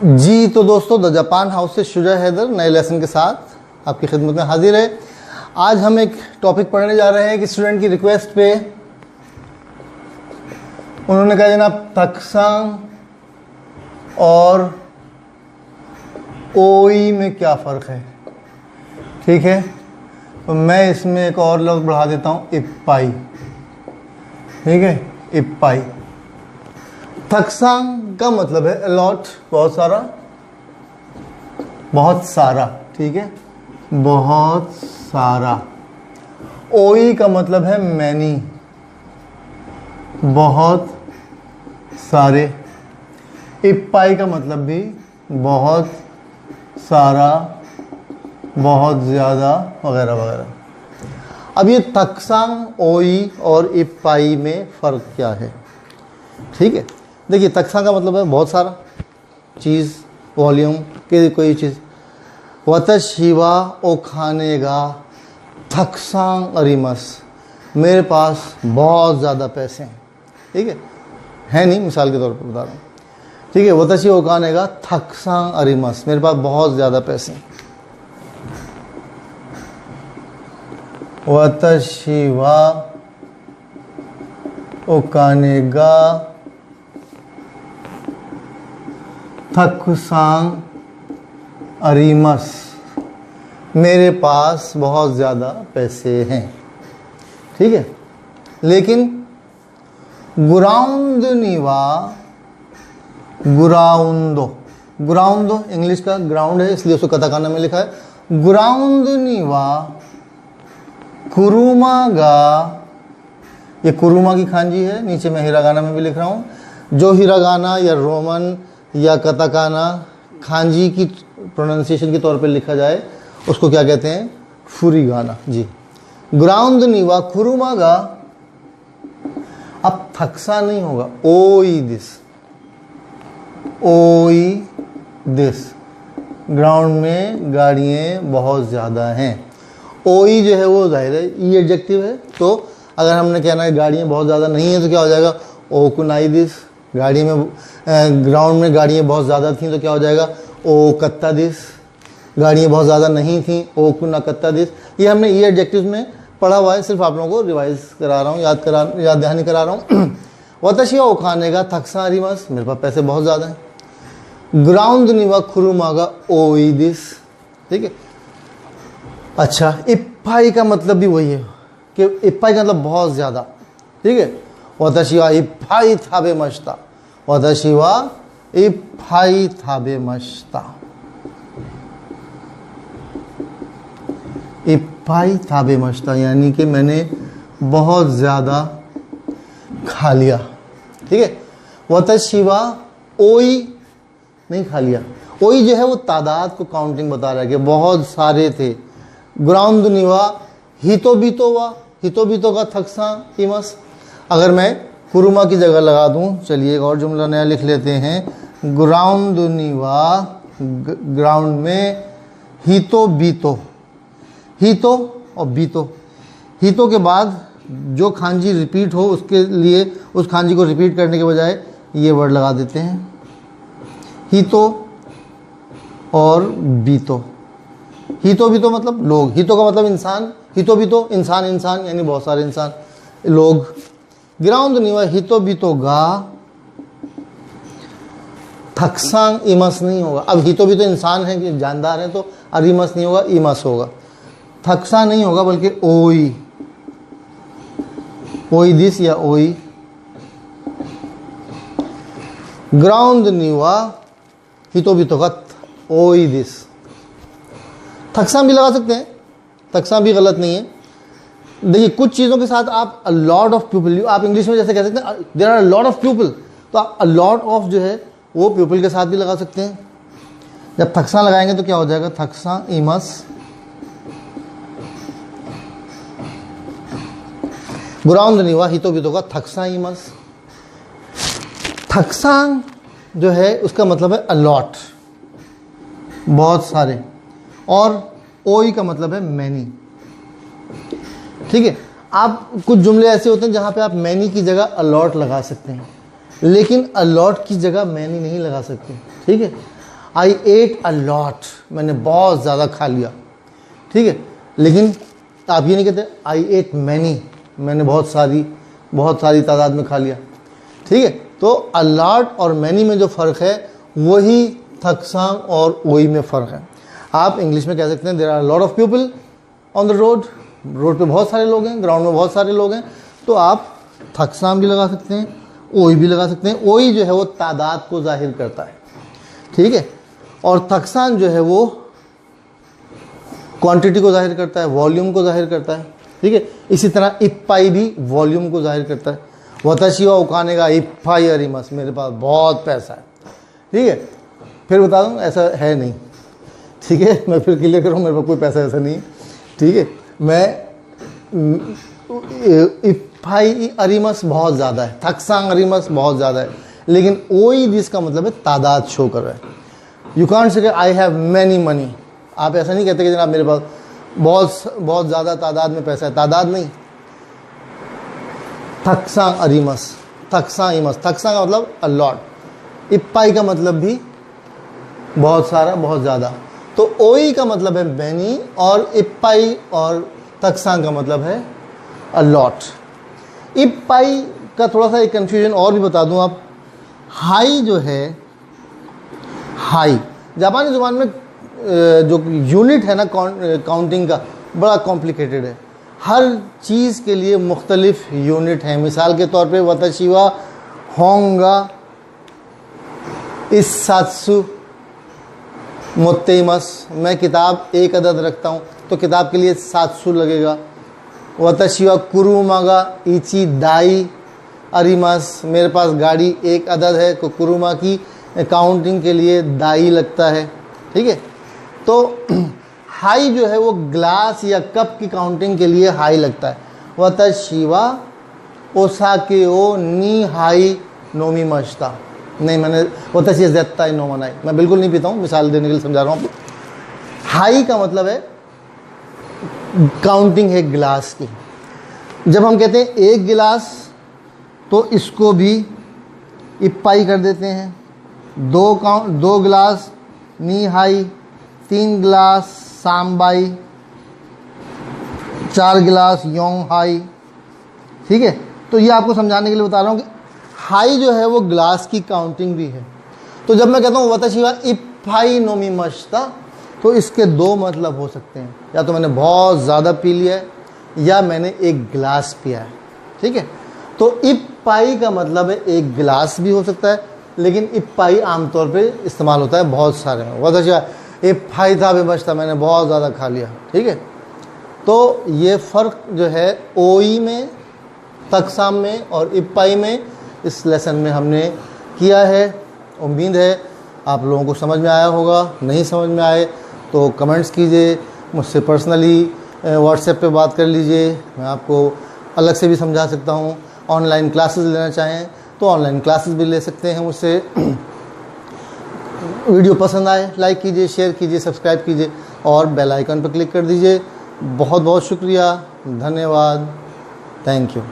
जी तो दोस्तों, the Japan house से शुजा हैदर नए लेसन के साथ आपकी खिदमत में हाजिर है। आज हम एक टॉपिक पढ़ने जा रहे हैं कि स्टूडेंट की रिक्वेस्ट पे उन्होंने कहा जनाब तक्सांग और ओई में क्या फ़र्क है। ठीक है, तो मैं इसमें एक और लफ्ज़ बढ़ा देता हूँ, इप्पाई। ठीक है, इप्पाई। तक्सांग का मतलब है अलॉट, बहुत सारा, बहुत सारा। ठीक है, बहुत सारा। ओई का मतलब है मैनी, बहुत सारे। इप्पाई का मतलब भी बहुत सारा, बहुत ज़्यादा, वगैरह वगैरह। अब ये तक्सांग, ओई और इप्पाई में फ़र्क क्या है। ठीक है, देखिए तक्सांग का मतलब है बहुत सारा चीज़, वॉल्यूम की कोई चीज़। वतशिवा ओ खानेगा तक्सांग अरिमस, मेरे पास बहुत ज़्यादा पैसे हैं। ठीक है नहीं, मिसाल के तौर पर बता रहा हूँ। ठीक है, वतशी ओ खानेगा तक्सांग अरिमस, मेरे पास बहुत ज़्यादा पैसे हैं। वतशिवा ओ खानेगा तक्सांग अरिमस, मेरे पास बहुत ज़्यादा पैसे हैं। ठीक है, लेकिन गुराउंद निवा, गुराउंदो, गुराउंदो इंग्लिश का ग्राउंड है इसलिए उसको कताकाना में लिखा है। गुराउंद निवा कुरुमागा, ये कुरुमा की खांजी है, नीचे मैं हिरागाना में भी लिख रहा हूँ। जो हिरागाना या रोमन या कताकाना खांजी की प्रोनाउंसिएशन के तौर पे लिखा जाए उसको क्या कहते हैं, फुरीगाना। जी, ग्राउंड निवा खुरुमागा। अब थक्सा नहीं होगा, ओई दिस, ओई दिस। ग्राउंड में गाड़ियाँ बहुत ज़्यादा हैं। ओई जो है वो जाहिर है ई एडजेक्टिव है, तो अगर हमने कहना है गाड़ियाँ बहुत ज़्यादा नहीं है तो क्या हो जाएगा, ओ कुनाई दिस। गाड़ी में ग्राउंड में गाड़ियाँ बहुत ज़्यादा थीं तो क्या हो जाएगा, ओ कत्ता दिस। गाड़ियाँ बहुत ज़्यादा नहीं थीं, ओ कुना कत्ता दिस। ये हमने ई एडजेक्टिव्स में पढ़ा हुआ है, सिर्फ आप लोगों को रिवाइज करा रहा हूँ, याद दहानी करा रहा हूँ। वतशिया ओ खानेगा थक्सा अरिमस, मेरे पास पैसे बहुत ज़्यादा हैं। ग्राउंड निवा खुरुमागा ओई दिस। ठीक है, अच्छा, इप्पाई का मतलब भी वही है कि इप्पाई का मतलब बहुत ज़्यादा। ठीक है, वतशिवा इप्पाई थाबे मश्ता, वतशिवा इप्पाई थाबे मश्ता, इप्पाई थाबे मश्ता यानी कि मैंने बहुत ज़्यादा खा लिया। ठीक है, वतशिवा ओई नहीं खा लिया। ओई जो है वो तादाद को काउंटिंग बता रहा है कि बहुत सारे थे। ग्राउंड निवा हितो बीतो वा, हितो बीतो का थक्सा इमस। अगर मैं कुरुमा की जगह लगा दूं, चलिए एक और जुमला नया लिख लेते हैं। ग्राउंड निवा, ग्राउंड में हितो बीतो, हितो और बीतो। हितो के बाद जो खांजी रिपीट हो उसके लिए उस खांजी को रिपीट करने के बजाय ये वर्ड लगा देते हैं, हितो और बीतो। हितो बीतो मतलब लोग, हितो का मतलब इंसान, हितो बीतो इंसान, इंसान यानी बहुत सारे इंसान, लोग। ग्राउंड निवा हितो बीतो गा थक्सांग इमस नहीं होगा। अब हितो बीतो इंसान है कि जानदार है तो अरिमस नहीं होगा, इमस होगा। थक्सा नहीं होगा बल्कि ओई, ओई दिस या ओई। ग्राउंड निवा हितो बीतो का ओई दिस। थक्सा भी लगा सकते हैं, थक्सा भी गलत नहीं है। देखिए कुछ चीज़ों के साथ आप अ लॉट ऑफ पीपल, आप इंग्लिश में जैसे कह सकते हैं there are a lot of people, तो आप अ लॉट ऑफ जो है वो पीपल के साथ भी लगा सकते हैं। जब थक्सा लगाएंगे तो क्या हो जाएगा, थक्सा इमस। ग्राउंड निवा हितो बीतो का थक्सा इमस। थक्सांग जो है उसका मतलब है अलॉट, बहुत सारे, और ओई का मतलब है मैनी। ठीक है, आप कुछ जुमले ऐसे होते हैं जहाँ पे आप मैनी की जगह अलॉट लगा सकते हैं, लेकिन अलॉट की जगह मैनी नहीं लगा सकते। ठीक है, आई एट अ लॉट, मैंने बहुत ज़्यादा खा लिया, ठीक है। लेकिन आप ये नहीं कहते आई एट मैनी, मैंने बहुत सारी तादाद में खा लिया, ठीक है। तो अ लॉट और मैनी में जो फ़र्क है वही थक्सांग और ओई में फ़र्क है। आप इंग्लिश में कह सकते हैं there are lot of people on the road, road पे बहुत सारे लोग हैं, ग्राउंड में बहुत सारे लोग हैं, तो आप थक्सांग भी लगा सकते हैं, ओई भी लगा सकते हैं। ओई जो है वो तादाद को जाहिर करता है, ठीक है, और थक्सांग जो है वो क्वांटिटी को जाहिर करता है, वॉल्यूम को जाहिर करता है, ठीक है। इसी तरह इप्पाई भी वॉल्यूम को जाहिर करता है। वताशिवा उकाने का इप्पाई अरिमस, मेरे पास बहुत पैसा है, ठीक है। फिर बता दूँ ऐसा है नहीं, ठीक है, मैं फिर क्लियर करूँ, मेरे पास कोई पैसा ऐसा नहीं है, ठीक है। मैं इप्पाई अरिमस बहुत ज़्यादा है, थक्सांग अरिमस बहुत ज़्यादा है, लेकिन ओई जिसका मतलब है तादाद शो कर रहा है। You can't say I have many money, आप ऐसा नहीं कहते कि जनाब मेरे पास बहुत ज़्यादा तादाद में पैसा है, तादाद नहीं। थक्सांग अरिमस, थक्सांग इमस, थक्सांग का मतलब अ लॉट, इप्पाई का मतलब भी बहुत सारा, बहुत ज़्यादा। तो ओई का मतलब है मैनी और इप्पाई और थक्सांग का मतलब है अ लॉट। इप्पाई का थोड़ा सा एक कन्फ्यूजन और भी बता दूं आप, हाई जो है, हाई जापानी ज़ुबान में जो यूनिट है ना काउंटिंग का, बड़ा कॉम्प्लिकेटेड है, हर चीज़ के लिए मुख्तलिफ यूनिट हैं। मिसाल के तौर पे वताशिवा होंगा इसात्सु मोत्तेमस, मैं किताब एक अदद रखता हूँ तो किताब के लिए 700 लगेगा। वताशिवा कुरुमागा इची दाई अरिमस, मेरे पास गाड़ी एक अदद है तो कुरुमा की काउंटिंग के लिए दाई लगता है, ठीक है। तो हाई जो है वो ग्लास या कप की काउंटिंग के लिए हाई लगता है। वताशिवा ओसाके ओ नी हाई नोमी मश्ता, नहीं मैंने वताशी ज़ेत्ता नो मनाई, मैं बिल्कुल नहीं पीता हूँ, मिसाल देने के लिए समझा रहा हूँ आपको। हाई का मतलब है काउंटिंग है गिलास की। जब हम कहते हैं एक गिलास तो इसको भी इप्पाई कर देते हैं, दो गिलास नी हाई, 3 गिलास सांबाई, 4 गिलास योंग हाई, ठीक है। तो ये आपको समझाने के लिए बता रहा हूँ कि हाई जो है वो ग्लास की काउंटिंग भी है। तो जब मैं कहता हूँ वताशिवा इप्पाई नोमी मश्ता, तो इसके दो मतलब हो सकते हैं, या तो मैंने बहुत ज़्यादा पी लिया है या मैंने एक गिलास पिया है, ठीक है। तो इप्पाई का मतलब है एक गिलास भी हो सकता है, लेकिन इप्पाई आमतौर पे इस्तेमाल होता है बहुत सारे में। वताशिवा इप्पाई था बेमश्ता, मैंने बहुत ज़्यादा खा लिया, ठीक है। तो ये फ़र्क जो है ओई में, थक्सांग में और इप्पाई में इस लेसन में हमने किया है। उम्मीद है आप लोगों को समझ में आया होगा। नहीं समझ में आए तो कमेंट्स कीजिए, मुझसे पर्सनली व्हाट्सएप पे बात कर लीजिए, मैं आपको अलग से भी समझा सकता हूँ। ऑनलाइन क्लासेस लेना चाहें तो ऑनलाइन क्लासेस भी ले सकते हैं मुझसे। वीडियो पसंद आए लाइक कीजिए, शेयर कीजिए, सब्सक्राइब कीजिए और बेल आइकन पर क्लिक कर दीजिए। बहुत बहुत शुक्रिया, धन्यवाद, थैंक यू।